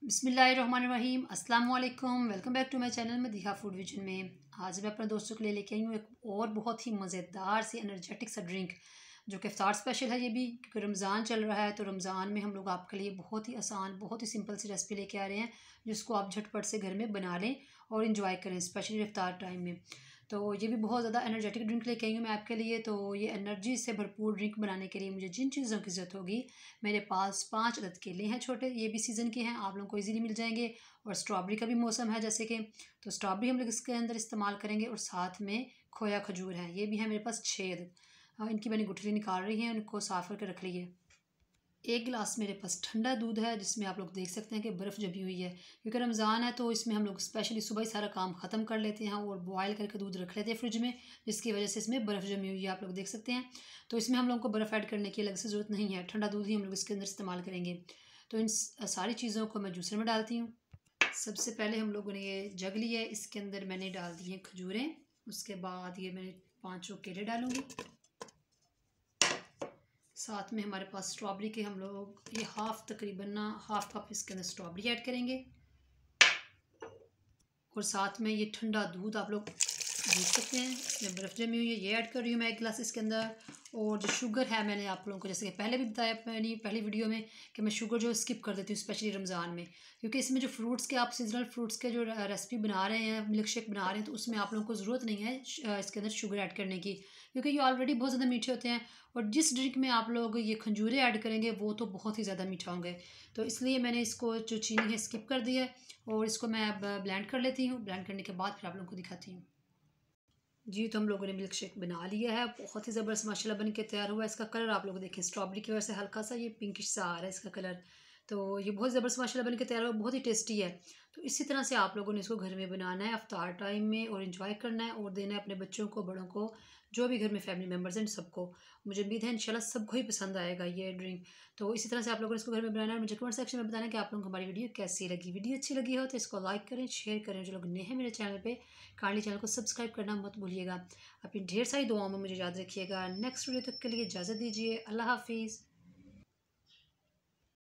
बिस्मिल्लाहिर्रहमानिर्रहीम अस्सलाम वालेकुम। Welcome back to my channel Madiha food vision में। आज मैं अपने दोस्तों के लिए लेके आई हूँ एक और बहुत ही मज़ेदार सी एनर्जेटिक सा ड्रिंक जो कि इफ्तार स्पेशल है। ये भी क्योंकि रमज़ान चल रहा है, तो रमज़ान में हम लोग आपके लिए बहुत ही आसान, बहुत ही सिंपल सी रेसिपी लेके आ रहे हैं जिसको आप झटपट से घर में बना लें और इन्जॉय करें, स्पेशली इफ्तार टाइम में। तो ये भी बहुत ज़्यादा एनर्जेटिक ड्रिंक लेके आई हूँ मैं आपके लिए। तो ये एनर्जी से भरपूर ड्रिंक बनाने के लिए मुझे जिन चीज़ों की ज़रूरत होगी, मेरे पास 5 अदद केले हैं छोटे, ये भी सीज़न के हैं, आप लोगों को इजीली मिल जाएंगे। और स्ट्रॉबेरी का भी मौसम है जैसे कि, तो स्ट्रॉबेरी हम लोग इसके अंदर इस्तेमाल करेंगे। और साथ में खोया खजूर है, ये भी है मेरे पास 6 अदद। इनकी मैंने गुठली निकाल रही है, उनको साफ़ करके रख ली है। एक गिलास मेरे पास ठंडा दूध है जिसमें आप लोग देख सकते हैं कि बर्फ़ जमी हुई है, क्योंकि रमज़ान है तो इसमें हम लोग स्पेशली सुबह ही सारा काम ख़त्म कर लेते हैं और बॉयल करके दूध रख लेते हैं फ्रिज में, जिसकी वजह से इसमें बर्फ़ जमी हुई है, आप लोग देख सकते हैं। तो इसमें हम लोग को बर्फ़ ऐड करने की अलग से ज़रूरत नहीं है, ठंडा दूध ही हम लोग इसके अंदर इस्तेमाल करेंगे। तो इन सारी चीज़ों को मैं जूसर में डालती हूँ। सबसे पहले हम लोगों ने ये जग लिया है, इसके अंदर मैंने डाल दी हैं खजूरें। उसके बाद ये मैंने 5 केले डालूँगी। साथ में हमारे पास स्ट्रॉबेरी के हम लोग ये तकरीबन ना हाफ कप इसके अंदर स्ट्रॉबेरी ऐड करेंगे। और साथ में ये ठंडा दूध आप लोग देख सकते हैं, इसमें बर्फ़ जमी हुई है, ये ऐड कर रही हूँ मैं 1 गिलास इसके अंदर। और जो शुगर है, मैंने आप लोगों को जैसे कि पहले भी बताया मैंने पहली वीडियो में कि मैं शुगर जो स्किप कर देती हूँ स्पेशली रमज़ान में, क्योंकि इसमें जो फ्रूट्स के आप सीजनल फ्रूट्स के जो रेसिपी बना रहे हैं, मिल्क शेक बना रहे हैं, तो उसमें आप लोगों को ज़रूरत नहीं है इसके अंदर शुगर ऐड करने की, क्योंकि ये ऑलरेडी बहुत ज़्यादा मीठे होते हैं। और जिस ड्रिंक में आप लोग ये खजूरें ऐड करेंगे वो तो बहुत ही ज़्यादा मीठा होंगे, तो इसलिए मैंने इसको जो चीनी है स्किप कर दिया है। और इसको मैं अब ब्लेंड कर लेती हूँ। ब्लेंड करने के बाद फिर आप लोगों को दिखाती हूँ। जी, तो हम लोगों ने मिल्क शेक बना लिया है, बहुत ही ज़बरदस्त माशाल्लाह बन के तैयार हुआ है। इसका कलर आप लोग देखें, स्ट्रॉबेरी की वजह से हल्का सा ये पिंकिश सा आ रहा है इसका कलर। तो ये बहुत ज़बरदस्त माशाल्लाह बन के तैयार हुआ, बहुत ही टेस्टी है। तो इसी तरह से आप लोगों ने इसको घर में बनाना है अफ्तार टाइम में और इन्जॉय करना है और देना है अपने बच्चों को, बड़ों को, जो भी घर में फैमिली मेम्बर्स हैं सबको। मुझे उम्मीद है इंशाल्लाह सबको ही पसंद आएगा ये ड्रिंक। तो इसी तरह से आप लोगों ने इसको घर में बनाना है। मुझे कमेंट सेक्शन में बताना कि आप लोगों को हमारी वीडियो कैसी लगी। वीडियो अच्छी लगी हो तो इसको लाइक करें, शेयर करें। जो लोग नए हैं मेरे चैनल पे, काइंडली चैनल को सब्सक्राइब करना मत भूलिएगा। अपनी ढेर सारी दुआओं में मुझे याद रखिएगा। नेक्स्ट वीडियो तक के लिए इजाज़त दीजिए। अल्लाह हाफिज़।